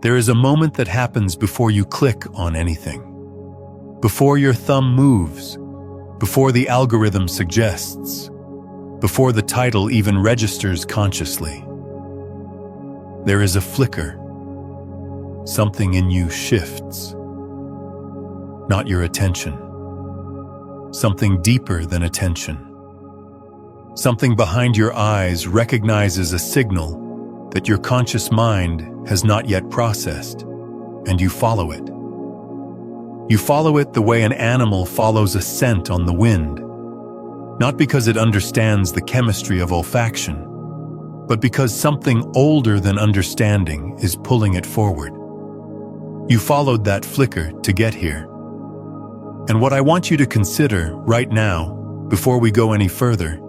There is a moment that happens before you click on anything, before your thumb moves, before the algorithm suggests, before the title even registers consciously. There is a flicker. Something in you shifts. Not your attention. Something deeper than attention. Something behind your eyes recognizes a signal that your conscious mind has not yet processed, and you follow it. You follow it the way an animal follows a scent on the wind, not because it understands the chemistry of olfaction, but because something older than understanding is pulling it forward. You followed that flicker to get here. And what I want you to consider right now, before we go any further,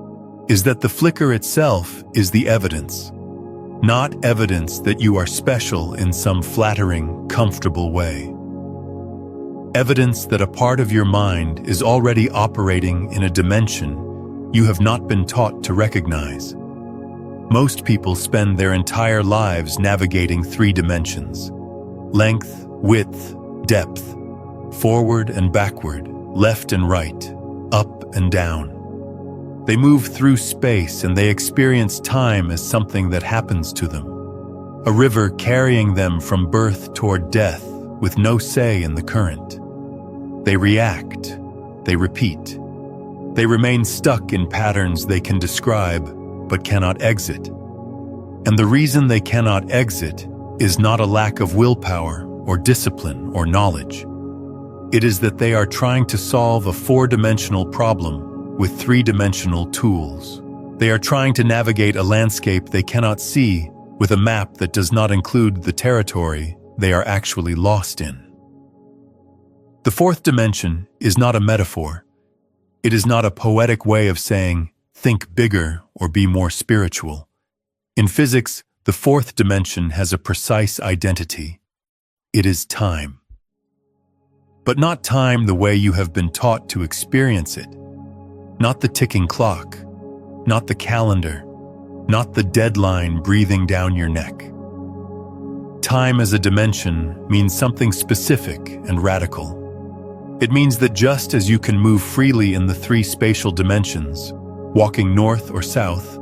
is that the flicker itself is the evidence, not evidence that you are special in some flattering, comfortable way. Evidence that a part of your mind is already operating in a dimension you have not been taught to recognize. Most people spend their entire lives navigating 3 dimensions: length, width, depth, forward and backward, left and right, up and down. They move through space and they experience time as something that happens to them, a river carrying them from birth toward death with no say in the current. They react, they repeat, they remain stuck in patterns they can describe but cannot exit. And the reason they cannot exit is not a lack of willpower or discipline or knowledge. It is that they are trying to solve a 4-dimensional problem with 3-dimensional tools. They are trying to navigate a landscape they cannot see with a map that does not include the territory they are actually lost in. The 4th dimension is not a metaphor. It is not a poetic way of saying, think bigger or be more spiritual. In physics, the 4th dimension has a precise identity. It is time. But not time the way you have been taught to experience it. Not the ticking clock, not the calendar, not the deadline breathing down your neck. Time as a dimension means something specific and radical. It means that just as you can move freely in the 3 spatial dimensions, walking north or south,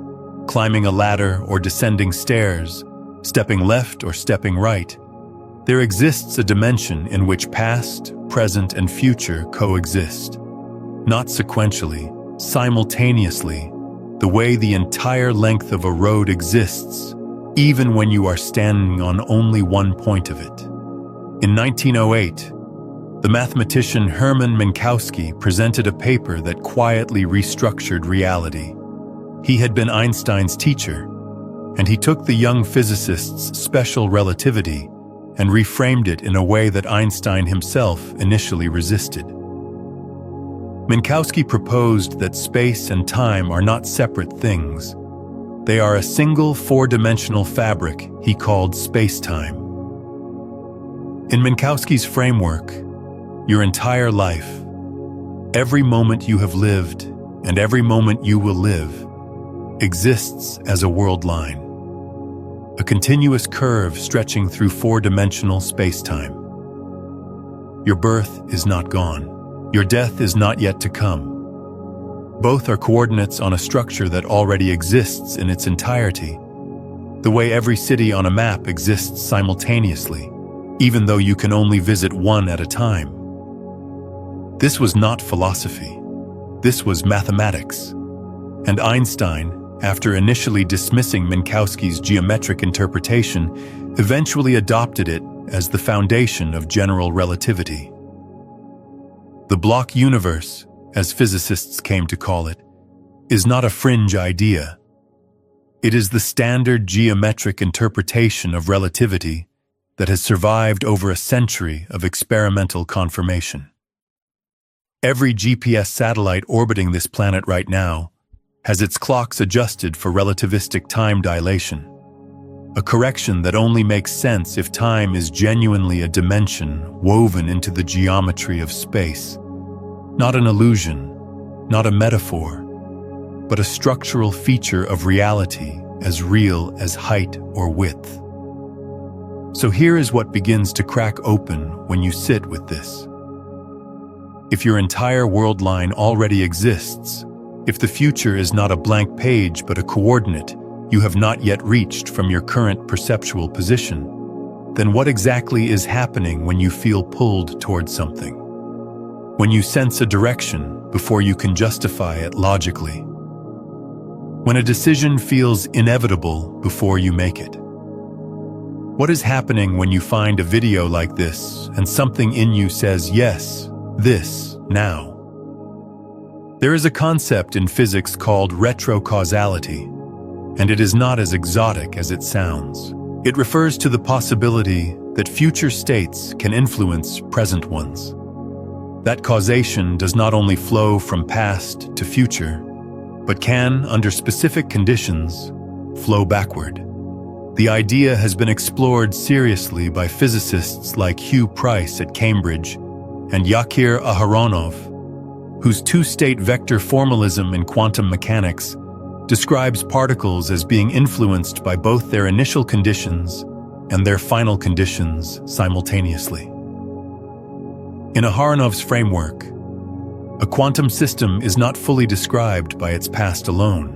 climbing a ladder or descending stairs, stepping left or stepping right, there exists a dimension in which past, present, and future coexist, not sequentially, simultaneously, the way the entire length of a road exists, even when you are standing on only one point of it. In 1908, the mathematician Hermann Minkowski presented a paper that quietly restructured reality. He had been Einstein's teacher, and he took the young physicist's special relativity and reframed it in a way that Einstein himself initially resisted. Minkowski proposed that space and time are not separate things. They are a single 4-dimensional fabric he called space-time. In Minkowski's framework, your entire life, every moment you have lived and every moment you will live, exists as a world line, a continuous curve stretching through 4-dimensional space-time. Your birth is not gone. Your death is not yet to come. Both are coordinates on a structure that already exists in its entirety, the way every city on a map exists simultaneously, even though you can only visit one at a time. This was not philosophy. This was mathematics. And Einstein, after initially dismissing Minkowski's geometric interpretation, eventually adopted it as the foundation of general relativity. The block universe, as physicists came to call it, is not a fringe idea. It is the standard geometric interpretation of relativity that has survived over a century of experimental confirmation. Every GPS satellite orbiting this planet right now has its clocks adjusted for relativistic time dilation, a correction that only makes sense if time is genuinely a dimension woven into the geometry of space, not an illusion, not a metaphor, but a structural feature of reality as real as height or width. So here is what begins to crack open when you sit with this. If your entire world line already exists, if the future is not a blank page but a coordinate you have not yet reached from your current perceptual position, then what exactly is happening when you feel pulled towards something? When you sense a direction before you can justify it logically? When a decision feels inevitable before you make it? What is happening when you find a video like this and something in you says, yes, this, now? There is a concept in physics called retrocausality, and it is not as exotic as it sounds. It refers to the possibility that future states can influence present ones. That causation does not only flow from past to future, but can, under specific conditions, flow backward. The idea has been explored seriously by physicists like Hugh Price at Cambridge and Yakir Aharonov, whose two-state vector formalism in quantum mechanics describes particles as being influenced by both their initial conditions and their final conditions simultaneously. In Aharonov's framework, a quantum system is not fully described by its past alone.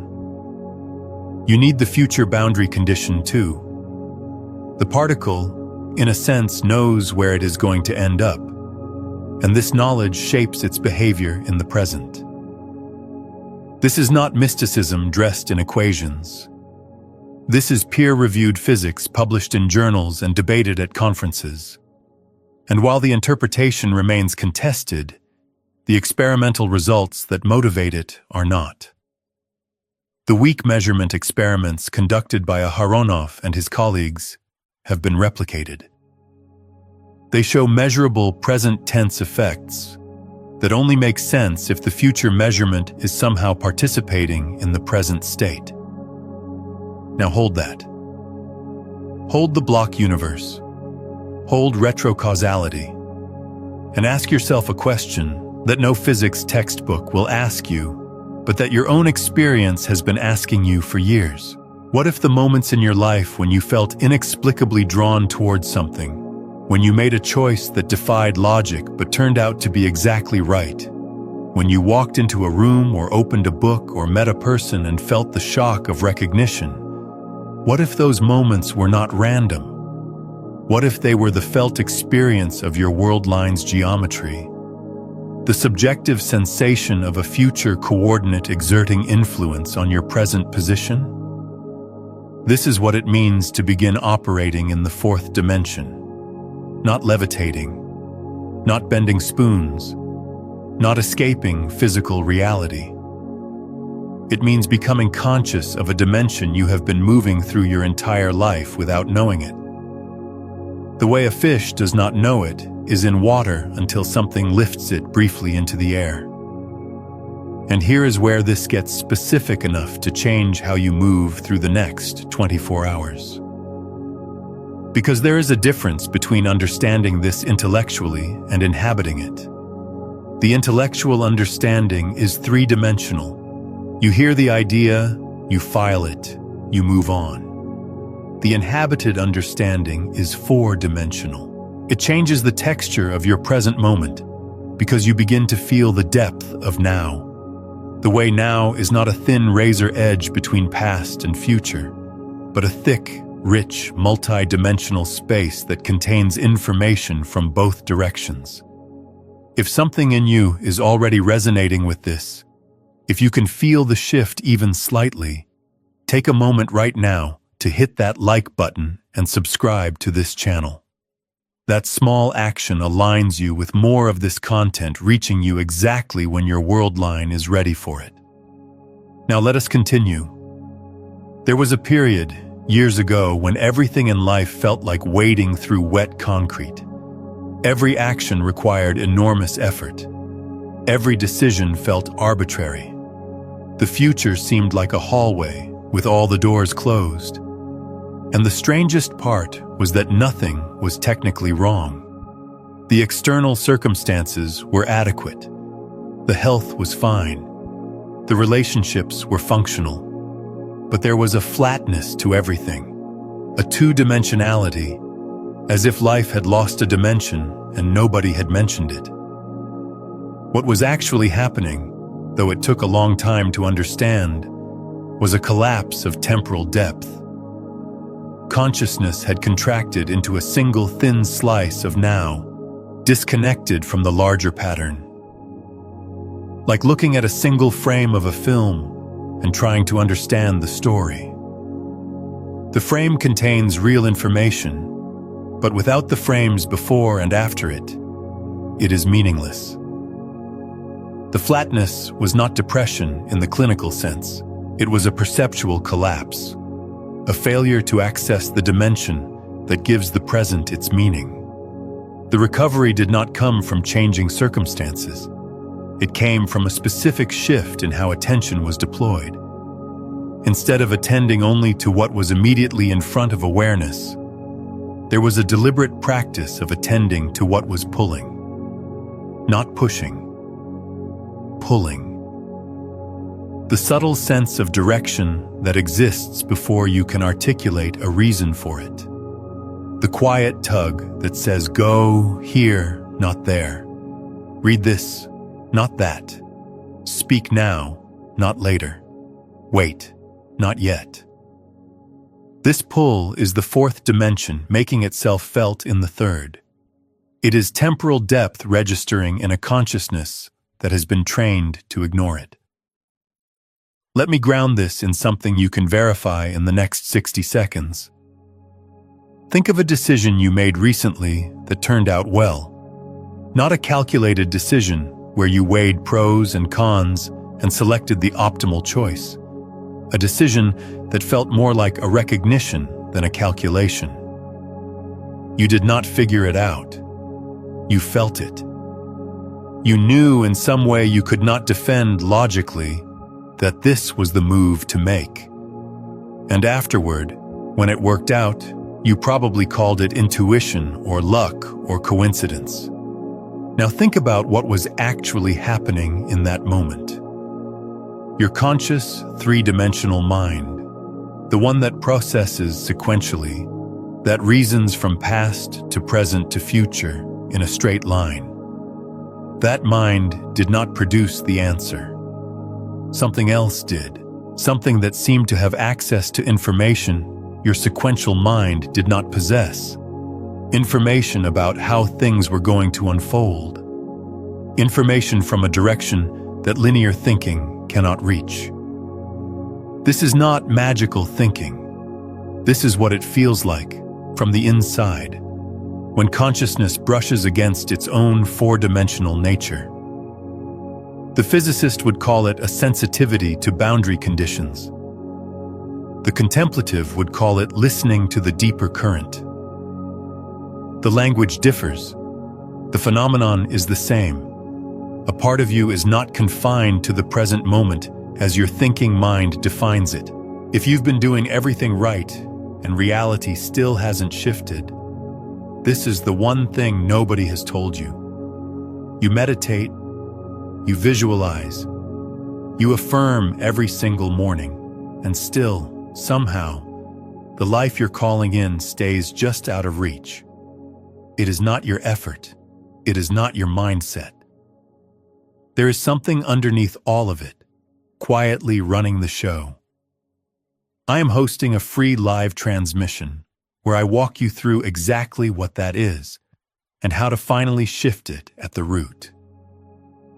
You need the future boundary condition too. The particle, in a sense, knows where it is going to end up, and this knowledge shapes its behavior in the present. This is not mysticism dressed in equations. This is peer-reviewed physics published in journals and debated at conferences. And while the interpretation remains contested, the experimental results that motivate it are not. The weak measurement experiments conducted by Aharonov and his colleagues have been replicated. They show measurable present-tense effects that only make sense if the future measurement is somehow participating in the present state. Now hold that. Hold the block universe. Hold retrocausality. And ask yourself a question that no physics textbook will ask you, but that your own experience has been asking you for years. What if the moments in your life when you felt inexplicably drawn towards something, when you made a choice that defied logic but turned out to be exactly right, when you walked into a room or opened a book or met a person and felt the shock of recognition, what if those moments were not random? What if they were the felt experience of your world line's geometry? The subjective sensation of a future coordinate exerting influence on your present position? This is what it means to begin operating in the fourth dimension. Not levitating, not bending spoons, not escaping physical reality. It means becoming conscious of a dimension you have been moving through your entire life without knowing it. The way a fish does not know it is in water until something lifts it briefly into the air. And here is where this gets specific enough to change how you move through the next 24 hours. Because there is a difference between understanding this intellectually and inhabiting it. The intellectual understanding is three-dimensional. You hear the idea, you file it, you move on. The inhabited understanding is four-dimensional. It changes the texture of your present moment because you begin to feel the depth of now. The way now is not a thin razor edge between past and future, but a thick, rich, multi-dimensional space that contains information from both directions. If something in you is already resonating with this, if you can feel the shift even slightly, take a moment right now to hit that like button and subscribe to this channel. That small action aligns you with more of this content reaching you exactly when your world line is ready for it. Now let us continue. There was a period, years ago, when everything in life felt like wading through wet concrete. Every action required enormous effort. Every decision felt arbitrary. The future seemed like a hallway with all the doors closed. And the strangest part was that nothing was technically wrong. The external circumstances were adequate. The health was fine. The relationships were functional. But there was a flatness to everything, a two-dimensionality as if life had lost a dimension and nobody had mentioned it. What was actually happening, though it took a long time to understand, was a collapse of temporal depth. Consciousness had contracted into a single thin slice of now, disconnected from the larger pattern. Like looking at a single frame of a film and trying to understand the story. The frame contains real information, but without the frames before and after it, it is meaningless. The flatness was not depression in the clinical sense. It was a perceptual collapse, a failure to access the dimension that gives the present its meaning. The recovery did not come from changing circumstances. It came from a specific shift in how attention was deployed. Instead of attending only to what was immediately in front of awareness, there was a deliberate practice of attending to what was pulling, not pushing, pulling. The subtle sense of direction that exists before you can articulate a reason for it. The quiet tug that says, go here, not there. Read this, not that. Speak now, not later. Wait, not yet. This pull is the fourth dimension making itself felt in the third. It is temporal depth registering in a consciousness that has been trained to ignore it. Let me ground this in something you can verify in the next 60 seconds. Think of a decision you made recently that turned out well. Not a calculated decision where you weighed pros and cons and selected the optimal choice. A decision that felt more like a recognition than a calculation. You did not figure it out. You felt it. You knew in some way you could not defend logically that this was the move to make. And afterward, when it worked out, you probably called it intuition or luck or coincidence. Now think about what was actually happening in that moment. Your conscious, three-dimensional mind, the one that processes sequentially, that reasons from past to present to future in a straight line. That mind did not produce the answer. Something else did, something that seemed to have access to information your sequential mind did not possess. Information about how things were going to unfold. Information from a direction that linear thinking cannot reach. This is not magical thinking. This is what it feels like from the inside, when consciousness brushes against its own four-dimensional nature. The physicist would call it a sensitivity to boundary conditions. The contemplative would call it listening to the deeper current. The language differs. The phenomenon is the same. A part of you is not confined to the present moment as your thinking mind defines it. If you've been doing everything right and reality still hasn't shifted, this is the one thing nobody has told you. You meditate, you visualize, you affirm every single morning, and still, somehow, the life you're calling in stays just out of reach. It is not your effort. It is not your mindset. There is something underneath all of it, quietly running the show. I am hosting a free live transmission where I walk you through exactly what that is and how to finally shift it at the root.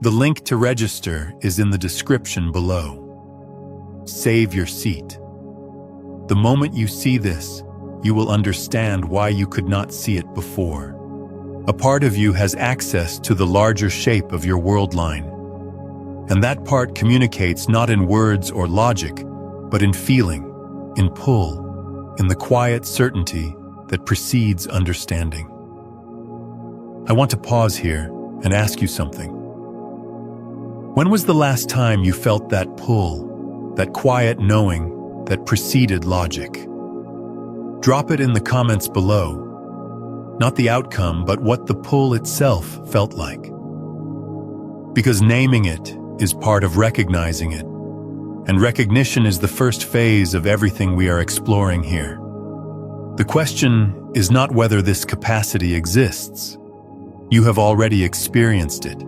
The link to register is in the description below. Save your seat. The moment you see this, you will understand why you could not see it before. A part of you has access to the larger shape of your world line, and that part communicates not in words or logic, but in feeling, in pull, in the quiet certainty that precedes understanding. I want to pause here and ask you something. When was the last time you felt that pull, that quiet knowing that preceded logic? Drop it in the comments below. Not the outcome, but what the pull itself felt like. Because naming it is part of recognizing it, and recognition is the first phase of everything we are exploring here. The question is not whether this capacity exists. You have already experienced it.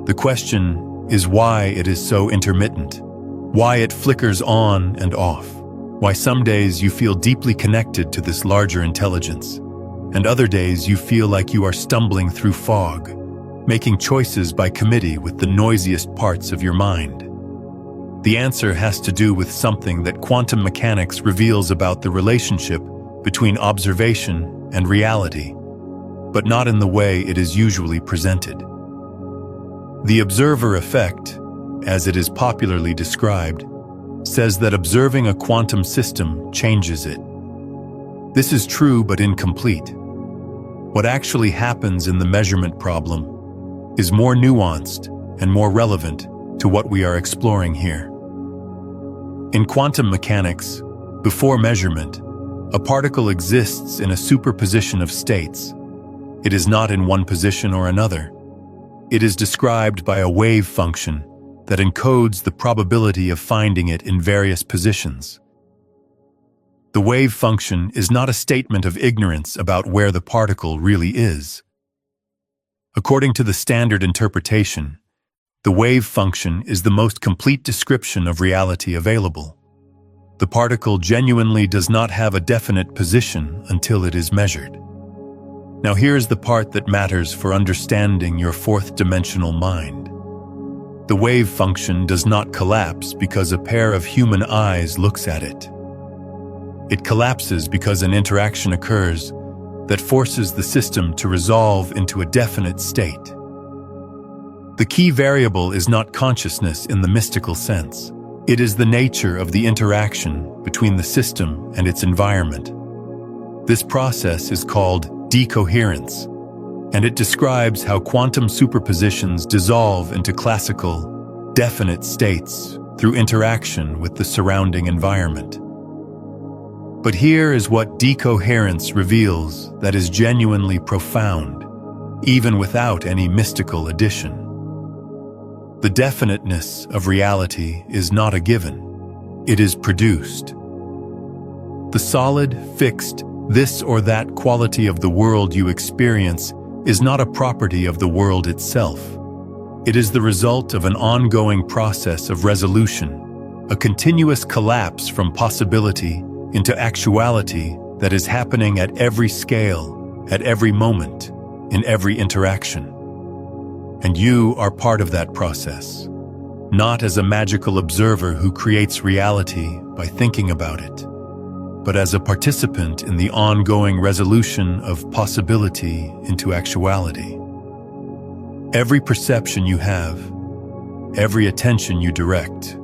The question is why it is so intermittent, why it flickers on and off, why some days you feel deeply connected to this larger intelligence, and other days you feel like you are stumbling through fog, making choices by committee with the noisiest parts of your mind. The answer has to do with something that quantum mechanics reveals about the relationship between observation and reality, but not in the way it is usually presented. The observer effect, as it is popularly described, says that observing a quantum system changes it. This is true but incomplete. What actually happens in the measurement problem is more nuanced and more relevant to what we are exploring here. In quantum mechanics, before measurement, a particle exists in a superposition of states. It is not in one position or another. It is described by a wave function that encodes the probability of finding it in various positions. The wave function is not a statement of ignorance about where the particle really is. According to the standard interpretation, the wave function is the most complete description of reality available. The particle genuinely does not have a definite position until it is measured. Now here's the part that matters for understanding your fourth-dimensional mind. The wave function does not collapse because a pair of human eyes looks at it. It collapses because an interaction occurs that forces the system to resolve into a definite state. The key variable is not consciousness in the mystical sense. It is the nature of the interaction between the system and its environment. This process is called decoherence, and it describes how quantum superpositions dissolve into classical, definite states through interaction with the surrounding environment. But here is what decoherence reveals that is genuinely profound, even without any mystical addition. The definiteness of reality is not a given. It is produced. The solid, fixed, this or that quality of the world you experience is not a property of the world itself. It is the result of an ongoing process of resolution, a continuous collapse from possibility into actuality that is happening at every scale, at every moment, in every interaction. And you are part of that process, not as a magical observer who creates reality by thinking about it, but as a participant in the ongoing resolution of possibility into actuality. Every perception you have, every attention you direct,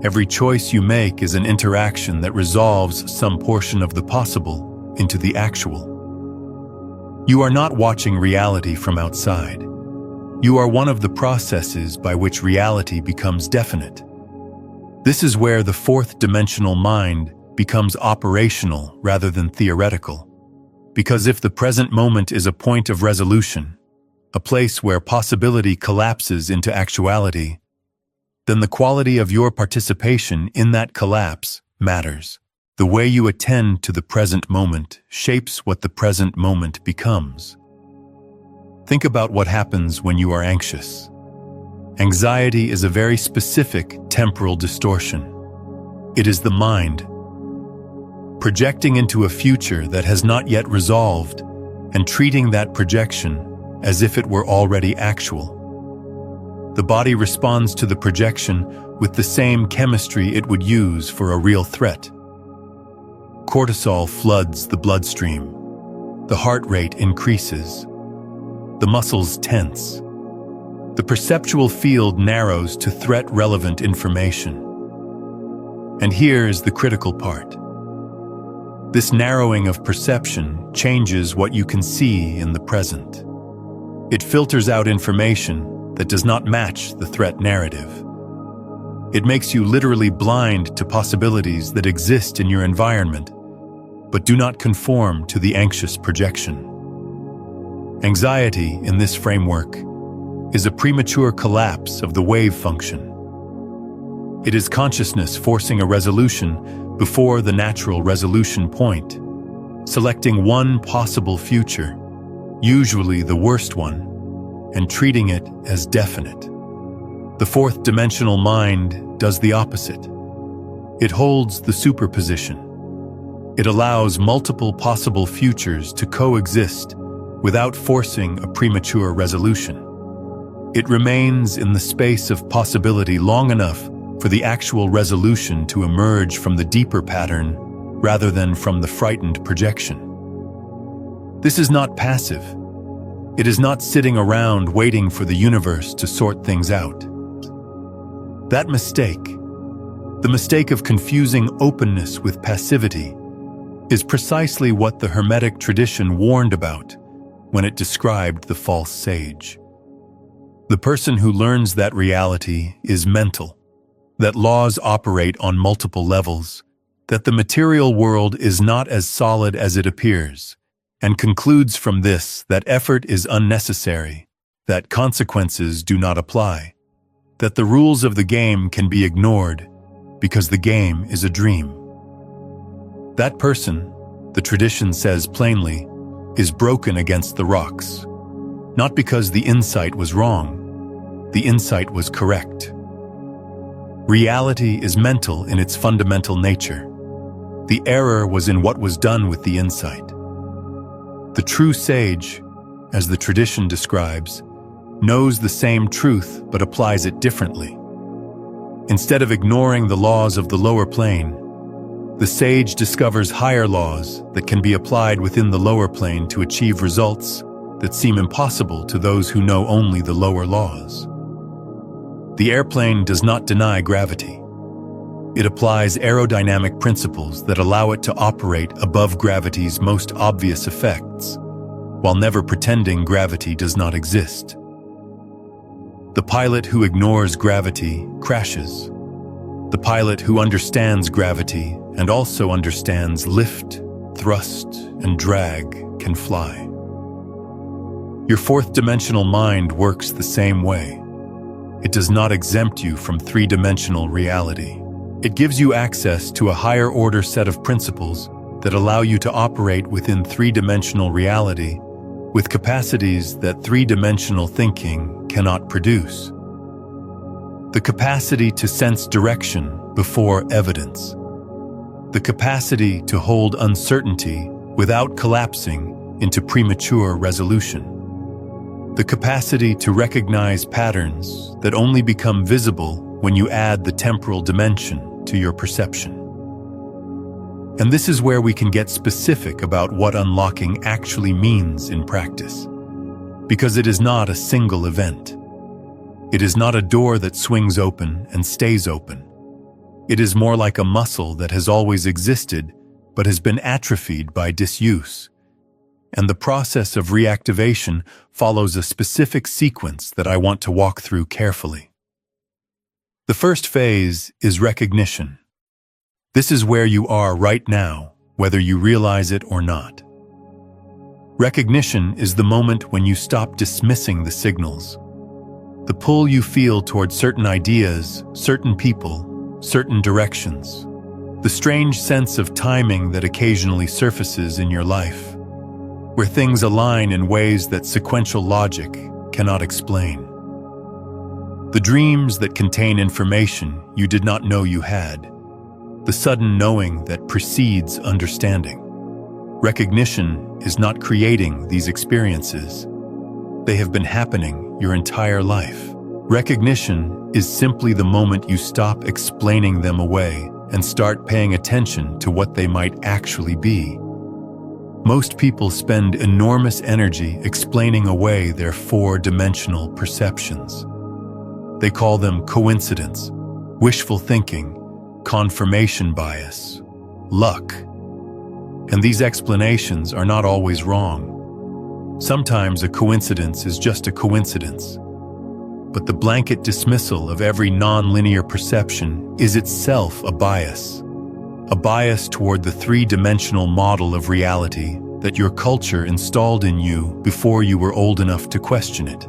every choice you make is an interaction that resolves some portion of the possible into the actual. You are not watching reality from outside. You are one of the processes by which reality becomes definite. This is where the fourth-dimensional mind becomes operational rather than theoretical. Because if the present moment is a point of resolution, a place where possibility collapses into actuality, then the quality of your participation in that collapse matters. The way you attend to the present moment shapes what the present moment becomes. Think about what happens when you are anxious. Anxiety is a very specific temporal distortion. It is the mind projecting into a future that has not yet resolved and treating that projection as if it were already actual. The body responds to the projection with the same chemistry it would use for a real threat. Cortisol floods the bloodstream. The heart rate increases. The muscles tense. The perceptual field narrows to threat-relevant information. And here is the critical part. This narrowing of perception changes what you can see in the present. It filters out information that does not match the threat narrative. It makes you literally blind to possibilities that exist in your environment, but do not conform to the anxious projection. Anxiety, in this framework, is a premature collapse of the wave function. It is consciousness forcing a resolution before the natural resolution point. selecting one possible future, usually the worst one, and treating it as definite. The fourth dimensional mind does the opposite. It holds the superposition. It allows multiple possible futures to coexist without forcing a premature resolution. It remains in the space of possibility long enough for the actual resolution to emerge from the deeper pattern rather than from the frightened projection. This is not passive. It is not sitting around waiting for the universe to sort things out. That mistake, the mistake of confusing openness with passivity, is precisely what the Hermetic tradition warned about when it described the false sage. The person who learns that reality is mental, that laws operate on multiple levels, that the material world is not as solid as it appears, and concludes from this that effort is unnecessary, that consequences do not apply, that the rules of the game can be ignored because the game is a dream. That person, the tradition says plainly, is broken against the rocks, not because the insight was wrong, the insight was correct. Reality is mental in its fundamental nature. The error was in what was done with the insight. The true sage, as the tradition describes, knows the same truth but applies it differently. Instead of ignoring the laws of the lower plane, the sage discovers higher laws that can be applied within the lower plane to achieve results that seem impossible to those who know only the lower laws. The airplane does not deny gravity. It applies aerodynamic principles that allow it to operate above gravity's most obvious effects, while never pretending gravity does not exist. The pilot who ignores gravity crashes. The pilot who understands gravity and also understands lift, thrust, and drag can fly. Your fourth dimensional mind works the same way. It does not exempt you from three-dimensional reality. It gives you access to a higher order set of principles that allow you to operate within three-dimensional reality with capacities that three-dimensional thinking cannot produce. The capacity to sense direction before evidence. The capacity to hold uncertainty without collapsing into premature resolution. The capacity to recognize patterns that only become visible when you add the temporal dimension to your perception. And this is where we can get specific about what unlocking actually means in practice. Because it is not a single event. It is not a door that swings open and stays open. It is more like a muscle that has always existed but has been atrophied by disuse. And the process of reactivation follows a specific sequence that I want to walk through carefully. The first phase is recognition. This is where you are right now, whether you realize it or not. Recognition is the moment when you stop dismissing the signals. The pull you feel toward certain ideas, certain people, certain directions. The strange sense of timing that occasionally surfaces in your life, where things align in ways that sequential logic cannot explain. The dreams that contain information you did not know you had. The sudden knowing that precedes understanding. Recognition is not creating these experiences. They have been happening your entire life. Recognition is simply the moment you stop explaining them away and start paying attention to what they might actually be. Most people spend enormous energy explaining away their four-dimensional perceptions. They call them coincidence, wishful thinking, confirmation bias, luck. And these explanations are not always wrong. Sometimes a coincidence is just a coincidence. But the blanket dismissal of every non-linear perception is itself a bias toward the three-dimensional model of reality that your culture installed in you before you were old enough to question it.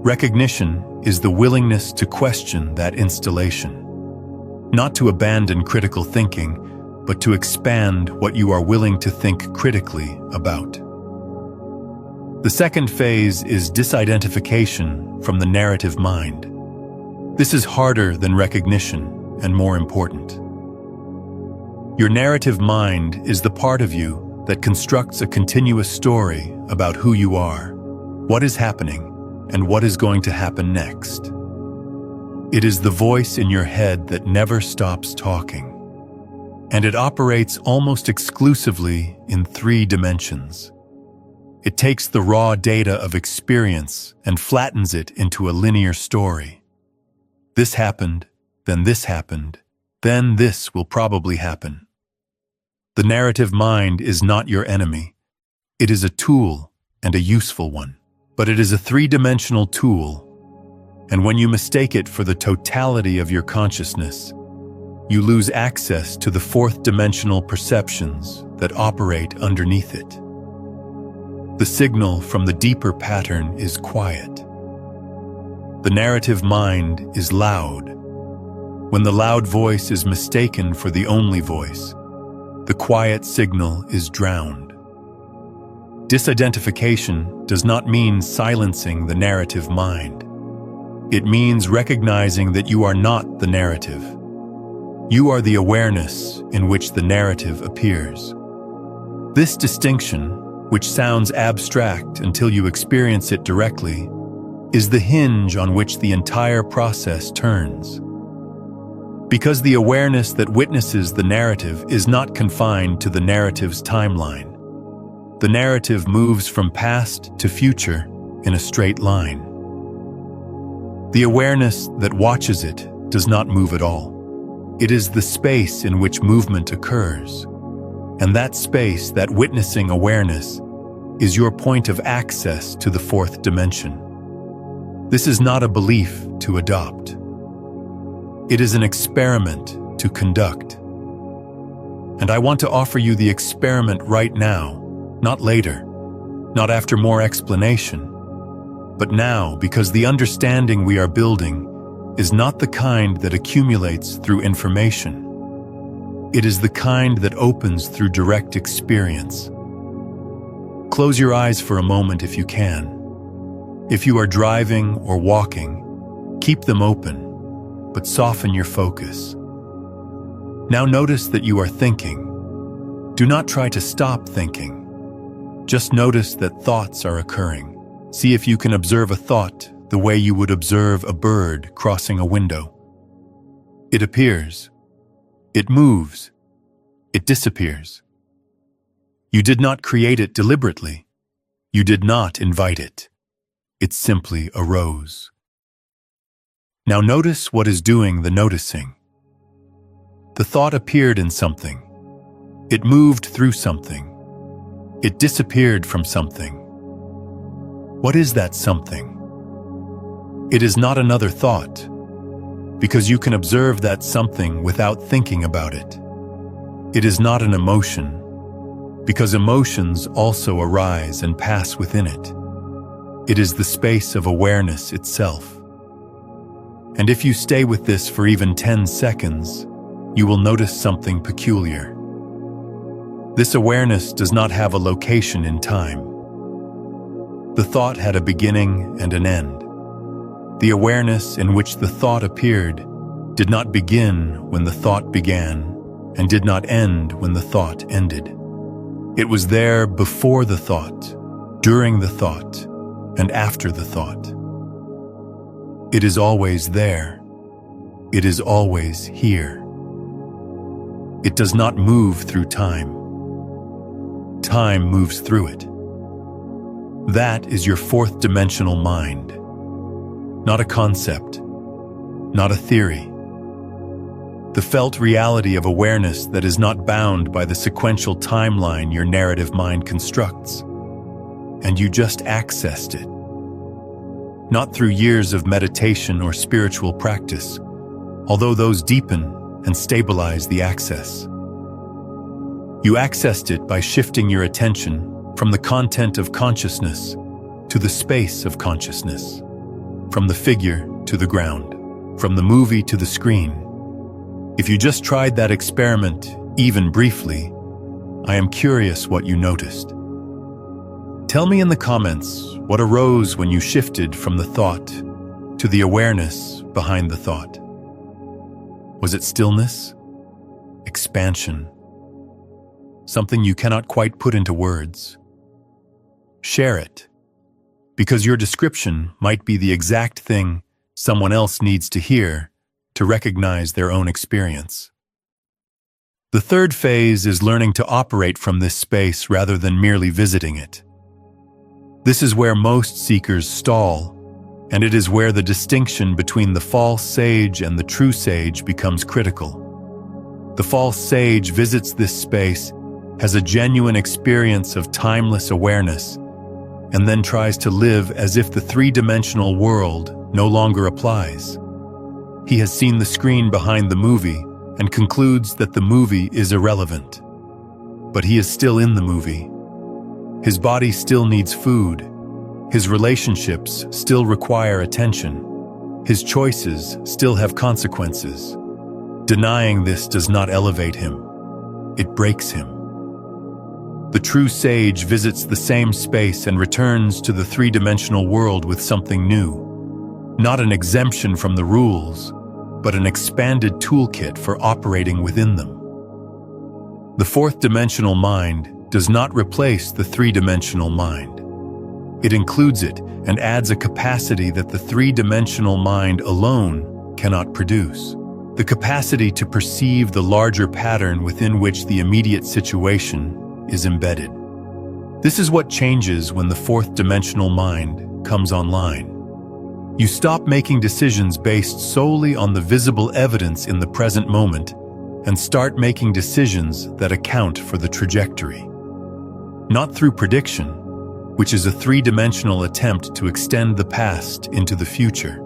Recognition is the willingness to question that installation. Not to abandon critical thinking, but to expand what you are willing to think critically about. The second phase is disidentification from the narrative mind. This is harder than recognition and more important. Your narrative mind is the part of you that constructs a continuous story about who you are, what is happening, and what is going to happen next. It is the voice in your head that never stops talking, and it operates almost exclusively in 3 dimensions. It takes the raw data of experience and flattens it into a linear story. This happened, then this will probably happen. The narrative mind is not your enemy. It is a tool, and a useful one. But it is a 3-dimensional tool, and when you mistake it for the totality of your consciousness, you lose access to the 4th-dimensional perceptions that operate underneath it. The signal from the deeper pattern is quiet. The narrative mind is loud. When the loud voice is mistaken for the only voice, the quiet signal is drowned. Disidentification does not mean silencing the narrative mind. It means recognizing that you are not the narrative. You are the awareness in which the narrative appears. This distinction, which sounds abstract until you experience it directly, is the hinge on which the entire process turns. Because the awareness that witnesses the narrative is not confined to the narrative's timeline. The narrative moves from past to future in a straight line. The awareness that watches it does not move at all. It is the space in which movement occurs. And that space, that witnessing awareness, is your point of access to the 4th dimension. This is not a belief to adopt. It is an experiment to conduct. And I want to offer you the experiment right now, not later, not after more explanation, but now, because the understanding we are building is not the kind that accumulates through information. It is the kind that opens through direct experience. Close your eyes for a moment if you can. If you are driving or walking, keep them open, but soften your focus. Now notice that you are thinking. Do not try to stop thinking. Just notice that thoughts are occurring. See if you can observe a thought the way you would observe a bird crossing a window. It appears. It moves. It disappears. You did not create it deliberately. You did not invite it. It simply arose. Now notice what is doing the noticing. The thought appeared in something. It moved through something. It disappeared from something. What is that something? It is not another thought, because you can observe that something without thinking about it. It is not an emotion, because emotions also arise and pass within it. It is the space of awareness itself. And if you stay with this for even 10 seconds, you will notice something peculiar. This awareness does not have a location in time. The thought had a beginning and an end. The awareness in which the thought appeared did not begin when the thought began and did not end when the thought ended. It was there before the thought, during the thought, and after the thought. It is always there. It is always here. It does not move through time. Time moves through it. That is your 4th-dimensional mind. Not a concept, not a theory. The felt reality of awareness that is not bound by the sequential timeline your narrative mind constructs. And you just accessed it. Not through years of meditation or spiritual practice, although those deepen and stabilize the access. You accessed it by shifting your attention from the content of consciousness to the space of consciousness, from the figure to the ground, from the movie to the screen. If you just tried that experiment, even briefly, I am curious what you noticed. Tell me in the comments what arose when you shifted from the thought to the awareness behind the thought. Was it stillness? Expansion? Something you cannot quite put into words? Share it, because your description might be the exact thing someone else needs to hear to recognize their own experience. The third phase is learning to operate from this space rather than merely visiting it. This is where most seekers stall, and it is where the distinction between the false sage and the true sage becomes critical. The false sage visits this space, has a genuine experience of timeless awareness, and then tries to live as if the three-dimensional world no longer applies. He has seen the screen behind the movie and concludes that the movie is irrelevant. But he is still in the movie. His body still needs food. His relationships still require attention. His choices still have consequences. Denying this does not elevate him. It breaks him. The true sage visits the same space and returns to the three-dimensional world with something new. Not an exemption from the rules, but an expanded toolkit for operating within them. The fourth-dimensional mind does not replace the three-dimensional mind. It includes it and adds a capacity that the three-dimensional mind alone cannot produce. The capacity to perceive the larger pattern within which the immediate situation is embedded. This is what changes when the fourth-dimensional mind comes online. You stop making decisions based solely on the visible evidence in the present moment and start making decisions that account for the trajectory. Not through prediction, which is a three-dimensional attempt to extend the past into the future,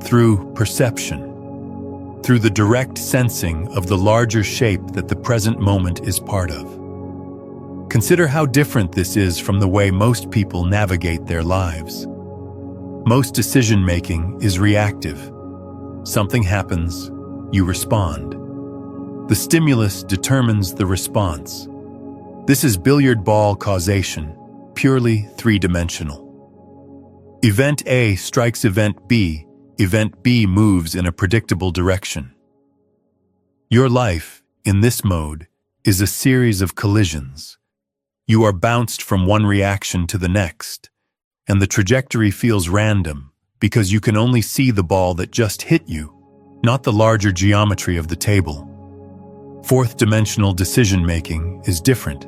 through perception, through the direct sensing of the larger shape that the present moment is part of. Consider how different this is from the way most people navigate their lives. Most decision-making is reactive. Something happens, you respond. The stimulus determines the response. This is billiard ball causation, purely three-dimensional. Event A strikes event B moves in a predictable direction. Your life, in this mode, is a series of collisions. You are bounced from one reaction to the next, and the trajectory feels random because you can only see the ball that just hit you, not the larger geometry of the table. Fourth-dimensional decision-making is different.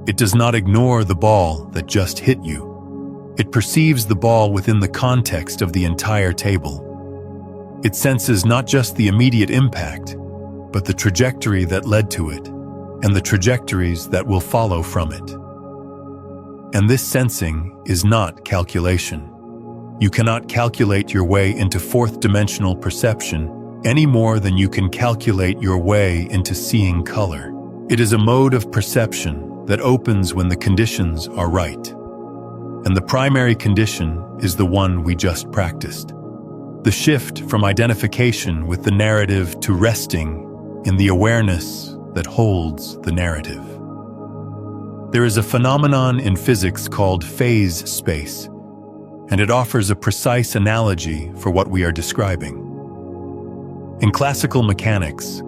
It does not ignore the ball that just hit you. It perceives the ball within the context of the entire table. It senses not just the immediate impact, but the trajectory that led to it, and the trajectories that will follow from it. And this sensing is not calculation. You cannot calculate your way into fourth-dimensional perception any more than you can calculate your way into seeing color. It is a mode of perception that opens when the conditions are right. And the primary condition is the one we just practiced. The shift from identification with the narrative to resting in the awareness that holds the narrative. There is a phenomenon in physics called phase space, and it offers a precise analogy for what we are describing. In classical mechanics,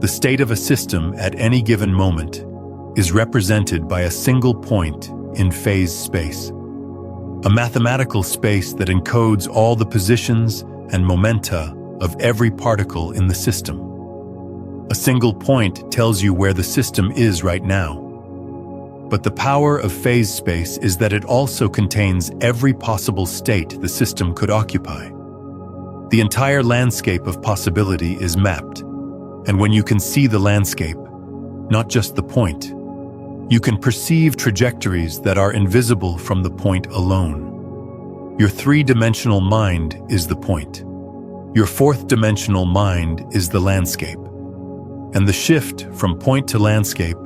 the state of a system at any given moment is represented by a single point in phase space, a mathematical space that encodes all the positions and momenta of every particle in the system. A single point tells you where the system is right now. But the power of phase space is that it also contains every possible state the system could occupy. The entire landscape of possibility is mapped, and when you can see the landscape, not just the point, you can perceive trajectories that are invisible from the point alone. Your three-dimensional mind is the point. Your fourth-dimensional mind is the landscape. And the shift from point to landscape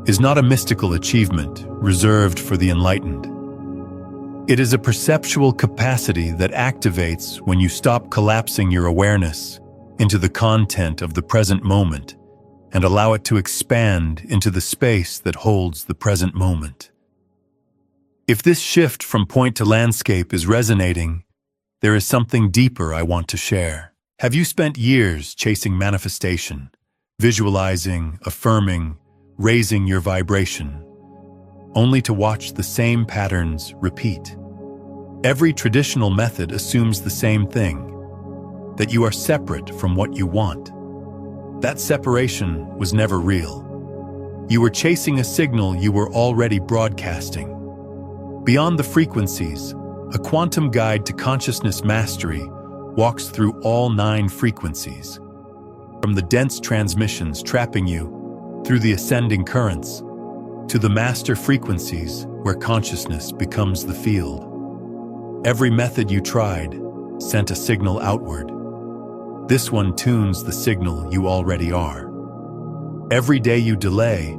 is not a mystical achievement reserved for the enlightened. It is a perceptual capacity that activates when you stop collapsing your awareness into the content of the present moment and allow it to expand into the space that holds the present moment. If this shift from point to landscape is resonating, there is something deeper I want to share. Have you spent years chasing manifestation, visualizing, affirming, raising your vibration, only to watch the same patterns repeat? Every traditional method assumes the same thing, that you are separate from what you want. That separation was never real. You were chasing a signal you were already broadcasting. Beyond the frequencies, a quantum guide to consciousness mastery walks through all 9 frequencies, from the dense transmissions trapping you through the ascending currents to the master frequencies where consciousness becomes the field. Every method you tried sent a signal outward. This one tunes the signal you already are. Every day you delay,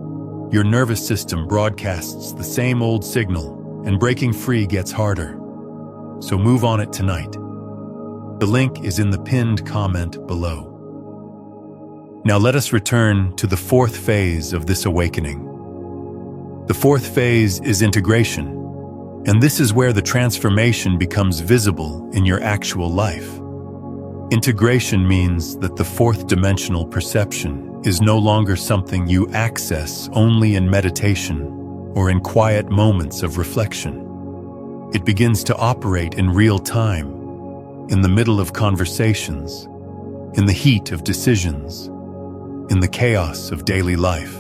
your nervous system broadcasts the same old signal, and breaking free gets harder. So move on it tonight. The link is in the pinned comment below. Now let us return to the 4th phase of this awakening. The 4th phase is integration, and this is where the transformation becomes visible in your actual life. Integration means that the 4th dimensional perception is no longer something you access only in meditation or in quiet moments of reflection. It begins to operate in real time, in the middle of conversations, in the heat of decisions, in the chaos of daily life.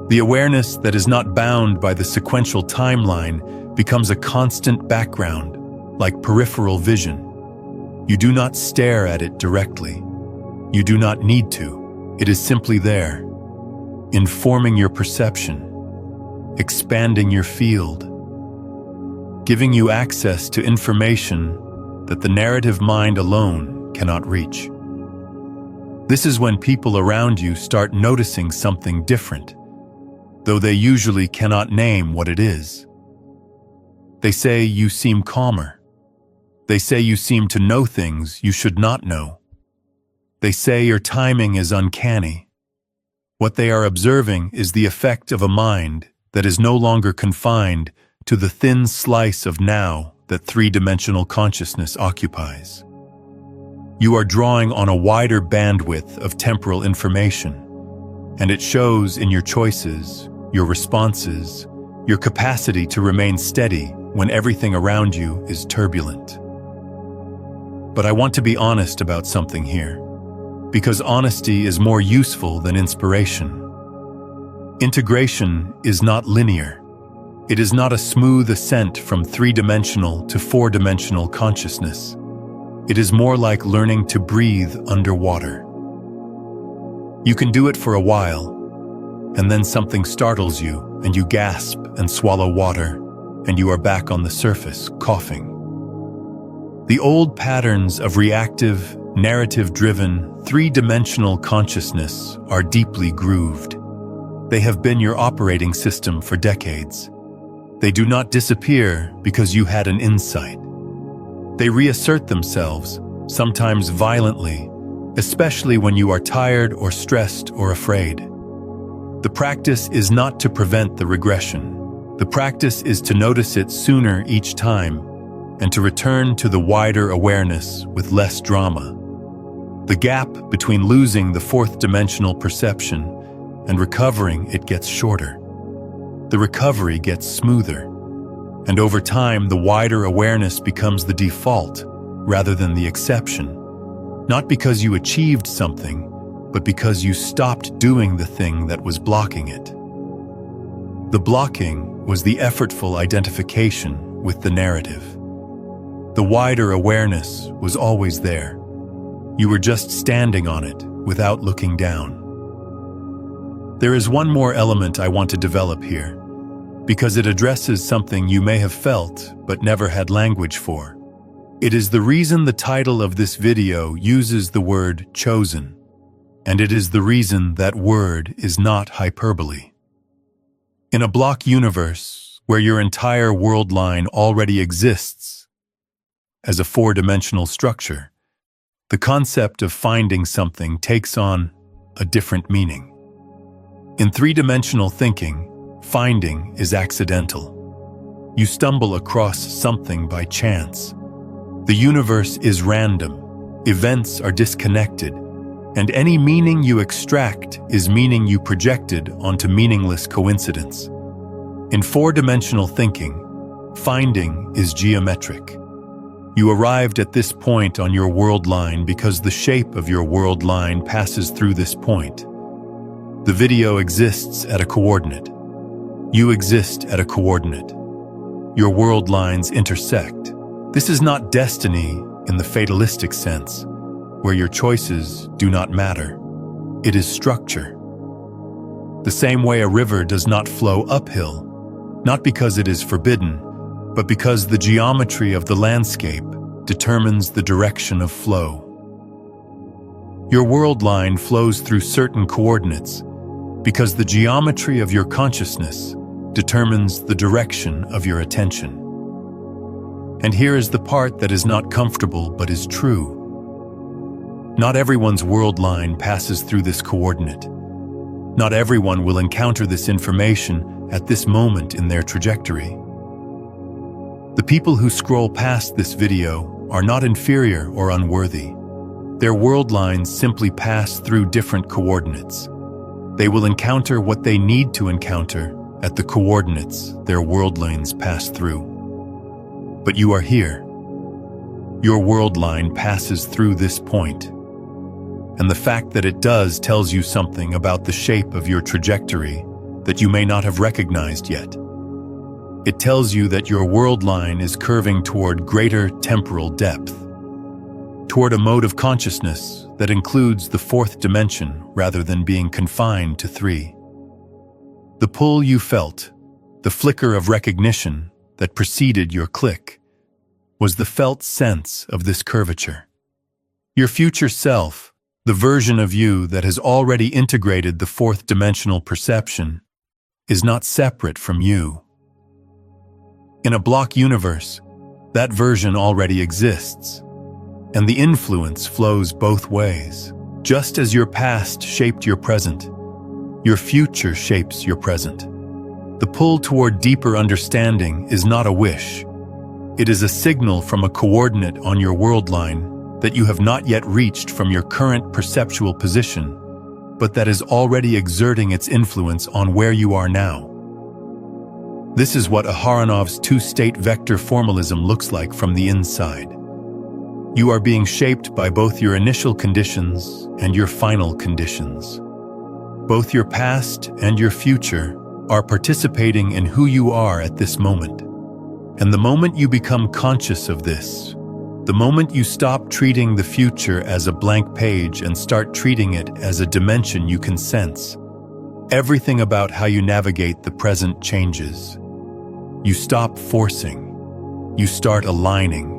The awareness that is not bound by the sequential timeline becomes a constant background, like peripheral vision. You do not stare at it directly. You do not need to. It is simply there, informing your perception, expanding your field, giving you access to information that the narrative mind alone cannot reach. This is when people around you start noticing something different, though they usually cannot name what it is. They say you seem calmer. They say you seem to know things you should not know. They say your timing is uncanny. What they are observing is the effect of a mind that is no longer confined to the thin slice of now that 3-dimensional consciousness occupies. You are drawing on a wider bandwidth of temporal information, and it shows in your choices, your responses, your capacity to remain steady when everything around you is turbulent. But I want to be honest about something here, because honesty is more useful than inspiration. Integration is not linear. It is not a smooth ascent from 3-dimensional to 4-dimensional consciousness. It is more like learning to breathe underwater. You can do it for a while, and then something startles you, and you gasp and swallow water, and you are back on the surface, coughing. The old patterns of reactive, narrative-driven, 3-dimensional consciousness are deeply grooved. They have been your operating system for decades. They do not disappear because you had an insight. They reassert themselves, sometimes violently, especially when you are tired or stressed or afraid. The practice is not to prevent the regression. The practice is to notice it sooner each time and to return to the wider awareness with less drama. The gap between losing the 4th-dimensional perception and recovering it gets shorter. The recovery gets smoother, and over time the wider awareness becomes the default rather than the exception, not because you achieved something, but because you stopped doing the thing that was blocking it. The blocking was the effortful identification with the narrative. The wider awareness was always there. You were just standing on it without looking down. There is one more element I want to develop here, because it addresses something you may have felt but never had language for. It is the reason the title of this video uses the word chosen, and it is the reason that word is not hyperbole. In a block universe where your entire world line already exists as a 4-dimensional structure, the concept of finding something takes on a different meaning. In three-dimensional thinking, finding is accidental. You stumble across something by chance. The universe is random, events are disconnected, and any meaning you extract is meaning you projected onto meaningless coincidence. In four-dimensional thinking, finding is geometric. You arrived at this point on your world line because the shape of your world line passes through this point. The video exists at a coordinate. You exist at a coordinate. Your world lines intersect. This is not destiny in the fatalistic sense, where your choices do not matter. It is structure. The same way a river does not flow uphill, not because it is forbidden, but because the geometry of the landscape determines the direction of flow. Your world line flows through certain coordinates because the geometry of your consciousness determines the direction of your attention. And here is the part that is not comfortable but is true. Not everyone's world line passes through this coordinate. Not everyone will encounter this information at this moment in their trajectory. The people who scroll past this video are not inferior or unworthy. Their world lines simply pass through different coordinates. They will encounter what they need to encounter at the coordinates their world lines pass through. But you are here. Your world line passes through this point. And the fact that it does tells you something about the shape of your trajectory that you may not have recognized yet. It tells you that your world line is curving toward greater temporal depth, toward a mode of consciousness that includes the fourth dimension rather than being confined to three. The pull you felt, the flicker of recognition that preceded your click, was the felt sense of this curvature. Your future self, the version of you that has already integrated the fourth dimensional perception, is not separate from you. In a block universe, that version already exists, and the influence flows both ways. Just as your past shaped your present, your future shapes your present. The pull toward deeper understanding is not a wish. It is a signal from a coordinate on your world line that you have not yet reached from your current perceptual position, but that is already exerting its influence on where you are now. This is what Aharonov's two-state vector formalism looks like from the inside. You are being shaped by both your initial conditions and your final conditions. Both your past and your future are participating in who you are at this moment. And the moment you become conscious of this, the moment you stop treating the future as a blank page and start treating it as a dimension you can sense, everything about how you navigate the present changes. You stop forcing. You start aligning.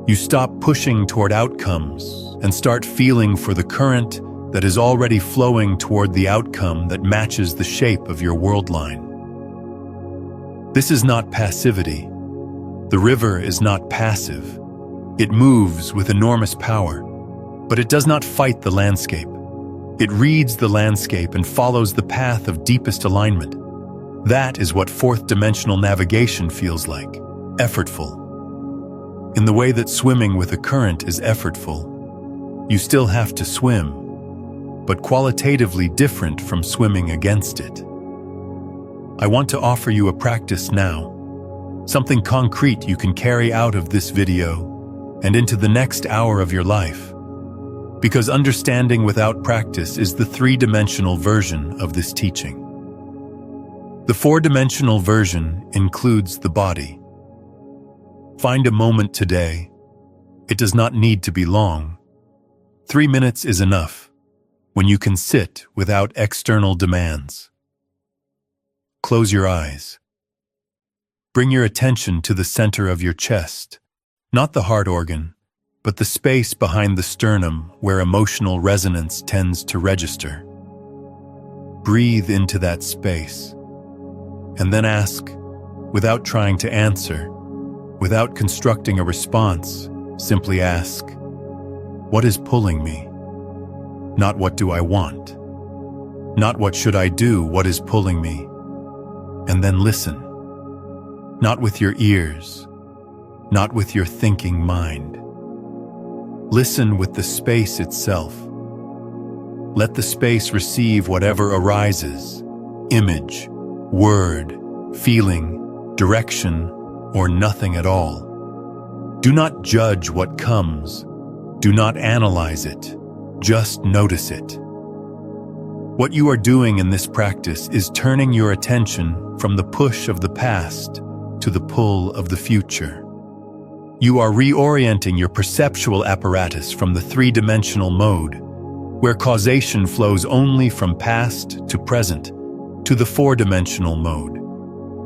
You stop pushing toward outcomes and start feeling for the current that is already flowing toward the outcome that matches the shape of your world line. This is not passivity. The river is not passive. It moves with enormous power, but it does not fight the landscape. It reads the landscape and follows the path of deepest alignment. That is what fourth-dimensional navigation feels like, effortful. In the way that swimming with a current is effortful, you still have to swim, but qualitatively different from swimming against it. I want to offer you a practice now, something concrete you can carry out of this video and into the next hour of your life, because understanding without practice is the three-dimensional version of this teaching. The four-dimensional version includes the body. Find a moment today. It does not need to be long. 3 minutes is enough, when you can sit without external demands. Close your eyes. Bring your attention to the center of your chest, not the heart organ, but the space behind the sternum where emotional resonance tends to register. Breathe into that space, and then ask, without trying to answer, without constructing a response, simply ask, what is pulling me? Not what do I want? Not what should I do, what is pulling me. And then listen. Not with your ears, not with your thinking mind. Listen with the space itself. Let the space receive whatever arises, image, word, feeling, direction, or nothing at all. Do not judge what comes. Do not analyze it. Just notice it. What you are doing in this practice is turning your attention from the push of the past to the pull of the future. You are reorienting your perceptual apparatus from the three-dimensional mode, where causation flows only from past to present, to the four-dimensional mode,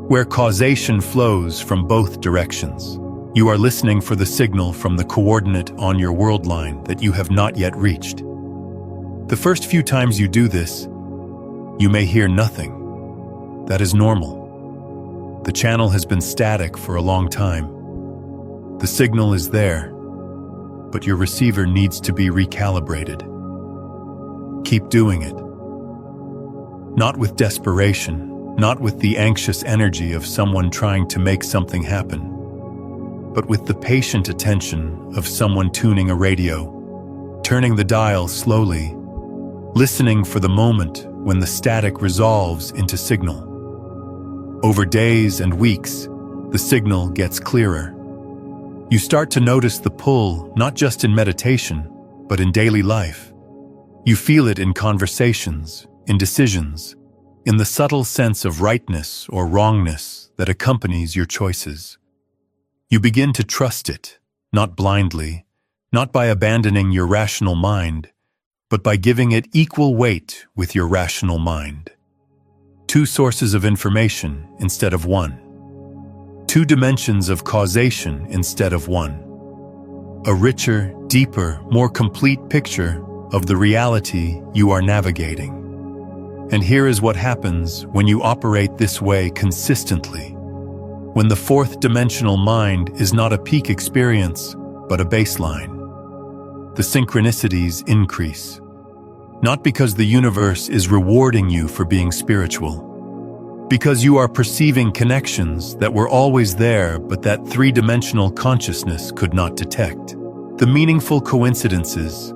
where causation flows from both directions. You are listening for the signal from the coordinate on your world line that you have not yet reached. The first few times you do this, you may hear nothing. That is normal. The channel has been static for a long time. The signal is there, but your receiver needs to be recalibrated. Keep doing it. Not with desperation, not with the anxious energy of someone trying to make something happen, but with the patient attention of someone tuning a radio, turning the dial slowly, listening for the moment when the static resolves into signal. Over days and weeks, the signal gets clearer. You start to notice the pull, not just in meditation, but in daily life. You feel it in conversations, in decisions, in the subtle sense of rightness or wrongness that accompanies your choices. You begin to trust it, not blindly, not by abandoning your rational mind, but by giving it equal weight with your rational mind. Two sources of information instead of one. Two dimensions of causation instead of one. A richer, deeper, more complete picture of the reality you are navigating. And here is what happens when you operate this way consistently. When the fourth dimensional mind is not a peak experience, but a baseline. The synchronicities increase. Not because the universe is rewarding you for being spiritual, because you are perceiving connections that were always there but that three-dimensional consciousness could not detect. The meaningful coincidences,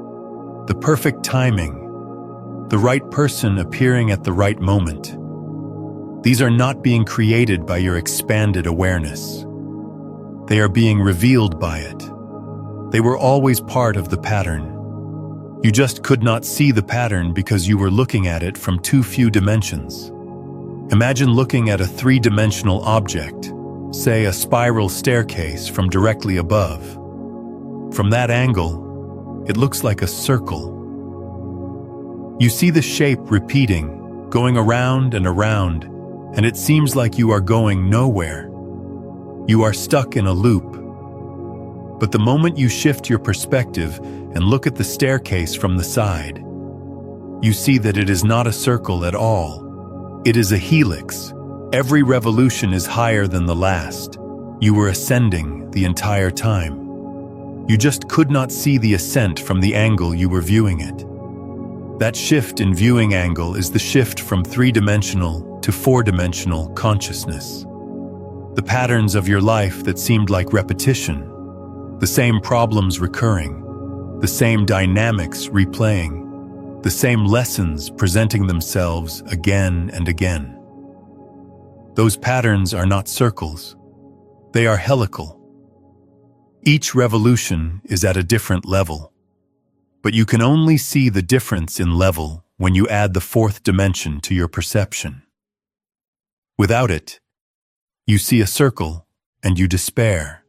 the perfect timing, the right person appearing at the right moment. These are not being created by your expanded awareness. They are being revealed by it. They were always part of the pattern. You just could not see the pattern because you were looking at it from too few dimensions. Imagine looking at a three-dimensional object, say a spiral staircase from directly above. From that angle, it looks like a circle. You see the shape repeating, going around and around, and it seems like you are going nowhere. You are stuck in a loop. But the moment you shift your perspective and look at the staircase from the side, you see that it is not a circle at all. It is a helix. Every revolution is higher than the last. You were ascending the entire time. You just could not see the ascent from the angle you were viewing it. That shift in viewing angle is the shift from three-dimensional to four-dimensional consciousness. The patterns of your life that seemed like repetition, the same problems recurring, the same dynamics replaying, the same lessons presenting themselves again and again. Those patterns are not circles. They are helical. Each revolution is at a different level, but you can only see the difference in level when you add the fourth dimension to your perception. Without it, you see a circle and you despair.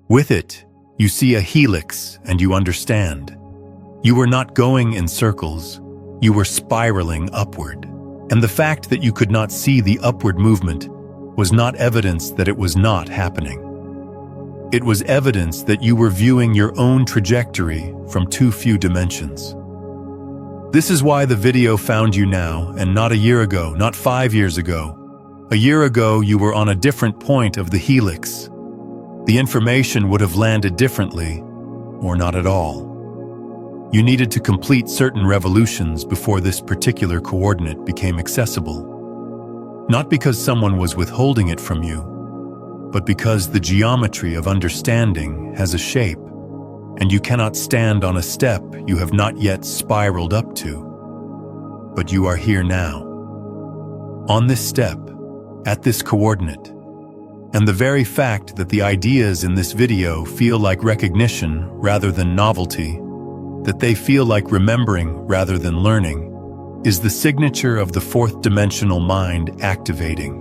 With it, you see a helix and you understand. You were not going in circles, you were spiraling upward. And the fact that you could not see the upward movement was not evidence that it was not happening. It was evidence that you were viewing your own trajectory from too few dimensions. This is why the video found you now and not a year ago, not 5 years ago. A year ago, you were on a different point of the helix. The information would have landed differently, or not at all. You needed to complete certain revolutions before this particular coordinate became accessible. Not because someone was withholding it from you, but because the geometry of understanding has a shape, and you cannot stand on a step you have not yet spiraled up to. But you are here now, on this step, at this coordinate, and the very fact that the ideas in this video feel like recognition rather than novelty, that they feel like remembering rather than learning, is the signature of the fourth-dimensional mind activating.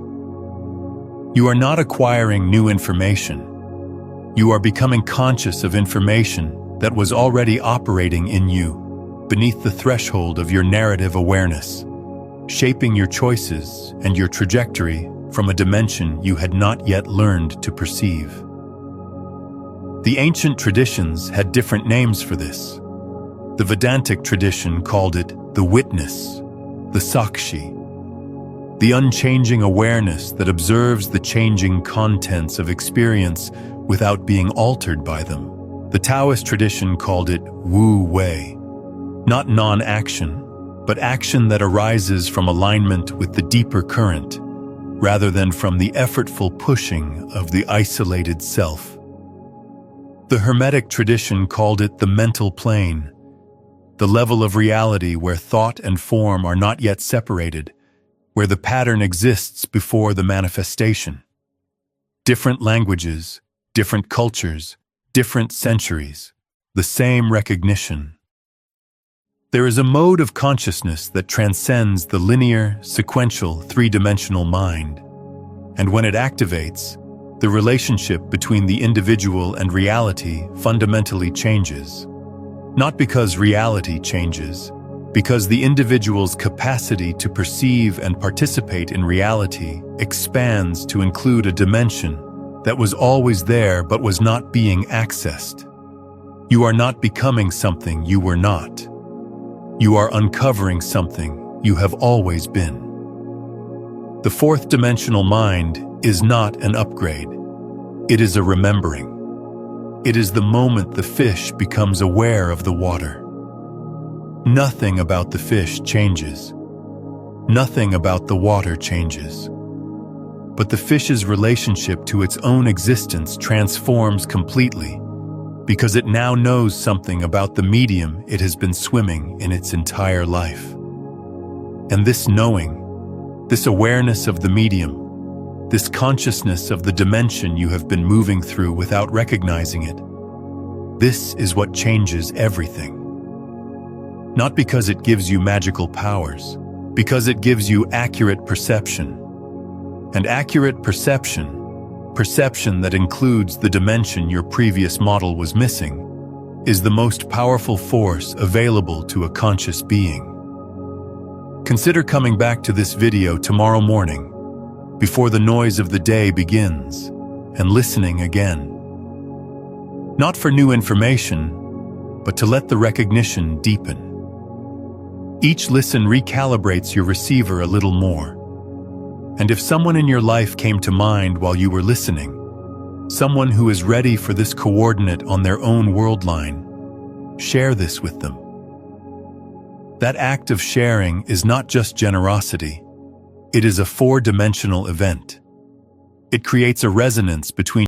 You are not acquiring new information. You are becoming conscious of information that was already operating in you, beneath the threshold of your narrative awareness, shaping your choices and your trajectory from a dimension you had not yet learned to perceive. The ancient traditions had different names for this. The Vedantic tradition called it the witness, the sakshi, the unchanging awareness that observes the changing contents of experience without being altered by them. The Taoist tradition called it wu wei, not non-action, but action that arises from alignment with the deeper current, rather than from the effortful pushing of the isolated self. The Hermetic tradition called it the mental plane, the level of reality where thought and form are not yet separated, where the pattern exists before the manifestation. Different languages, different cultures, different centuries, the same recognition. There is a mode of consciousness that transcends the linear, sequential, three-dimensional mind, and when it activates, the relationship between the individual and reality fundamentally changes. Not because reality changes, because the individual's capacity to perceive and participate in reality expands to include a dimension that was always there but was not being accessed. You are not becoming something you were not. You are uncovering something you have always been. The fourth-dimensional mind is not an upgrade. It is a remembering. It is the moment the fish becomes aware of the water. Nothing about the fish changes. Nothing about the water changes. But the fish's relationship to its own existence transforms completely because it now knows something about the medium it has been swimming in its entire life. And this knowing, this awareness of the medium, this consciousness of the dimension you have been moving through without recognizing it, this is what changes everything. Not because it gives you magical powers, because it gives you accurate perception. And accurate perception, perception that includes the dimension your previous model was missing, is the most powerful force available to a conscious being. Consider coming back to this video tomorrow morning, before the noise of the day begins, and listening again. Not for new information, but to let the recognition deepen. Each listen recalibrates your receiver a little more. And if someone in your life came to mind while you were listening, someone who is ready for this coordinate on their own world line, share this with them. That act of sharing is not just generosity. It is a four-dimensional event. It creates a resonance between